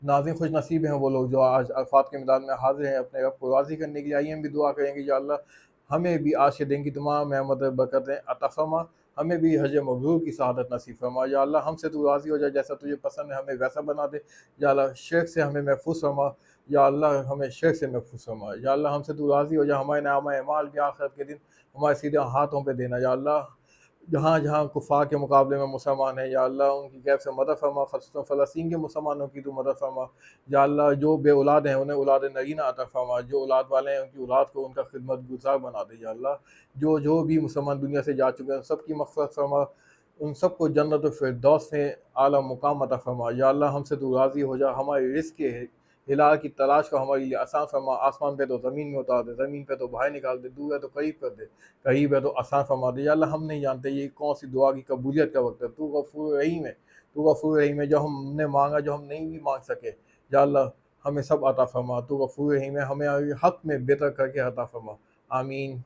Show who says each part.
Speaker 1: नाज़िम खुश नसीब हैं वो लोग जो आज अरफ़ात के मैदान में हाज़िर हैं अपने रब को राज़ी करने के लिए। आइए हम भी दुआ करेंगे, या अल्लाह हमें भी आज के दिन की तमाम नेमतें बरकतें अता फ़रमा, हमें भी हज मबरूर की शहादत नसीब फरमा। या अल्लाह हमसे तू राज़ी हो जाए, जैसा तुझे पसंद है हमें वैसा बना दे। या अल्लाह शिर्क से हमें महफूज़ फरमा, या अल्लाह हमें शिर्क से महफूज़ फरमा। या अल्लाह हमसे तू राज़ी हो जा, हमारे नाम अमाल भी आखिरत के दिन हमारे सीधे हाथों पे देना। या अल्लाह जहाँ-जहाँ कुफ़ार के मुकाबले में मुसलमान हैं, या अल्लाह उनकी गैब से मदद फरमा, ख़ुसूसन फ़लस्तीन के मुसलमानों की तू मदद फरमा। या अल्लाह जो बे-औलाद हैं उन्हें औलाद नगीना अता फरमा, जो औलाद वाले हैं उनकी औलाद को उनका खिदमतगुज़ार बना दे। या अल्लाह जो भी मुसलमान दुनिया से जा चुके हैं सबकी मग़फ़िरत फरमा, उन सबको जन्नतुल फ़िरदौस में आला मुक़ाम अता फरमा। या अल्लाह हमसे तू राज़ी हो जा, हमारे रिज़्क़ के हिलाल की तलाश को हमारे लिए आसान फरमा। आसमान पे तो ज़मीन में उतार दे, ज़मीन पे तो बाहर निकाल दे, दूर है तो करीब कर दे, करीब है तो आसान फरमा दे। या अल्लाह हम नहीं जानते ये कौन-सी दुआ की कबूलियत का वक़्त है। तू गफ़ूर रहीम है, तू गफ़ूर रहीम है। जो हमने माँगा, जो हम नहीं भी माँग सके, या अल्लाह हमें सब अता फरमा। तू गफ़ूर रहीम है, हमें हक़ में बेहतर करके अता फरमा। आमीन।